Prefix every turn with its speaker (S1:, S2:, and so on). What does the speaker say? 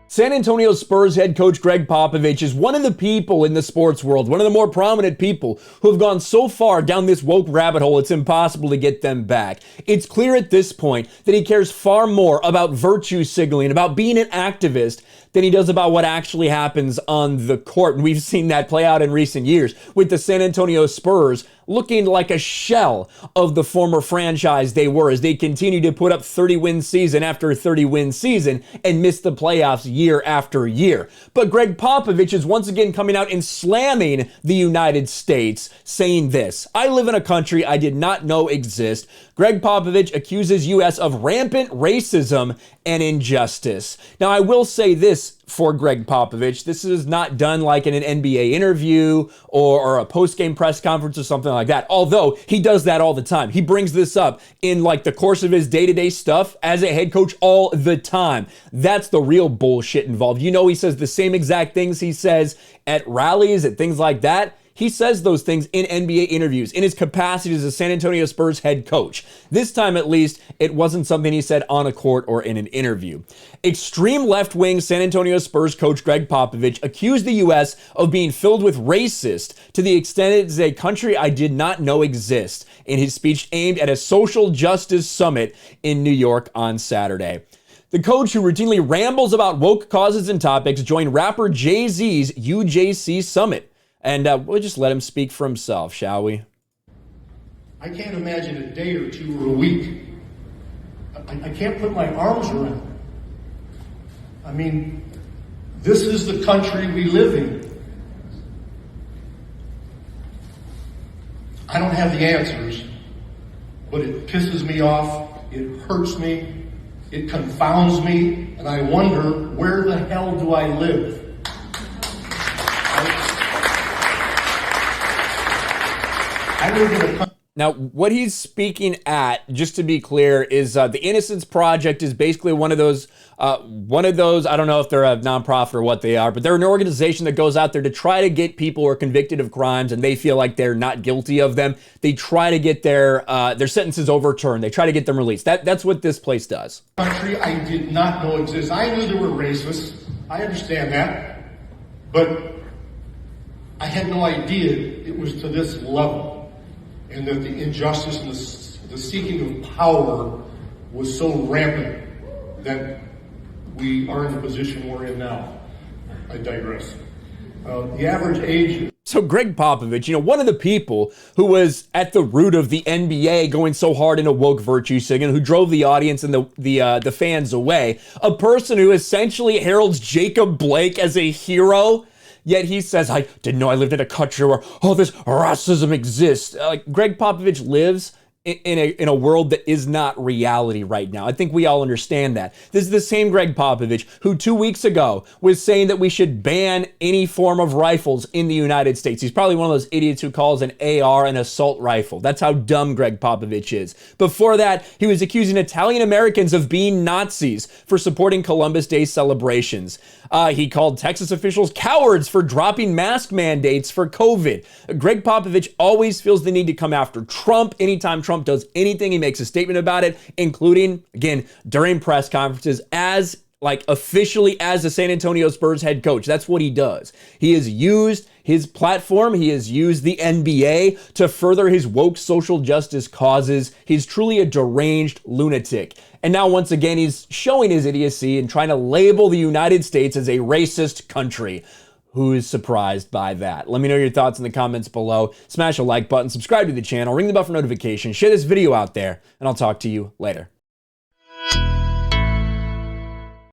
S1: San Antonio Spurs head coach Greg Popovich is one of the people in the sports world, one of the more prominent people who have gone so far down this woke rabbit hole it's impossible to get them back. It's clear at this point that he cares far more about virtue signaling, about being an activist, than he does about what actually happens on the court. And we've seen that play out in recent years with the San Antonio Spurs looking like a shell of the former franchise they were as they continue to put up 30-win season after 30-win season and miss the playoffs year after year. But Greg Popovich is once again coming out and slamming the United States, saying this: "I live in a country I did not know exist." Greg Popovich accuses U.S. of rampant racism and injustice. Now, I will say this for Greg Popovich: this is not done like in an NBA interview or a post-game press conference or something like that, although he does that all the time. He brings this up in like the course of his day-to-day stuff as a head coach all the time. That's the real bullshit involved. You know, he says the same exact things he says at rallies, at things like that. He says those things in NBA interviews in his capacity as a San Antonio Spurs head coach. This time, at least, it wasn't something he said on a court or in an interview. Extreme left-wing San Antonio Spurs coach Greg Popovich accused the U.S. of being filled with racist to the extent it is a country I did not know exist in his speech aimed at a social justice summit in New York on Saturday. The coach, who routinely rambles about woke causes and topics, joined rapper Jay-Z's UJC summit. And we'll just let him speak for himself, shall we?
S2: I can't imagine a day or two or a week. I can't put my arms around it. I mean, this is the country we live in. I don't have the answers, but it pisses me off, it hurts me, it confounds me, and I wonder, where the hell do I live?
S1: Now, what he's speaking at, just to be clear, is the Innocence Project is basically one of those, I don't know if they're a nonprofit or what they are, but they're an organization that goes out there to try to get people who are convicted of crimes and they feel like they're not guilty of them. They try to get their sentences overturned. They try to get them released. That's what this place does.
S2: Country I did not know exists. I knew there were racists. I understand that. But I had no idea it was to this level. And that the injustice and the seeking of power was so rampant that we are in the position we're in now. I digress. The average age...
S1: So Greg Popovich, one of the people who was at the root of the NBA going so hard into woke virtue signaling, who drove the audience and the fans away, a person who essentially heralds Jacob Blake as a hero. Yet he says, I didn't know I lived in a country where all this racism exists. Greg Popovich lives in a world that is not reality right now. I think we all understand that. This is the same Greg Popovich who 2 weeks ago was saying that we should ban any form of rifles in the United States. He's probably one of those idiots who calls an AR an assault rifle. That's how dumb Greg Popovich is. Before that, he was accusing Italian Americans of being Nazis for supporting Columbus Day celebrations. He called Texas officials cowards for dropping mask mandates for COVID. Greg Popovich always feels the need to come after Trump. Anytime Trump does anything, he makes a statement about it, including, again, during press conferences officially as the San Antonio Spurs head coach. That's what he does. He has used his platform. He has used the NBA to further his woke social justice causes. He's truly a deranged lunatic. And now, once again, he's showing his idiocy and trying to label the United States as a racist country. Who is surprised by that? Let me know your thoughts in the comments below. Smash a like button, subscribe to the channel, ring the bell for notifications, share this video out there, and I'll talk to you later.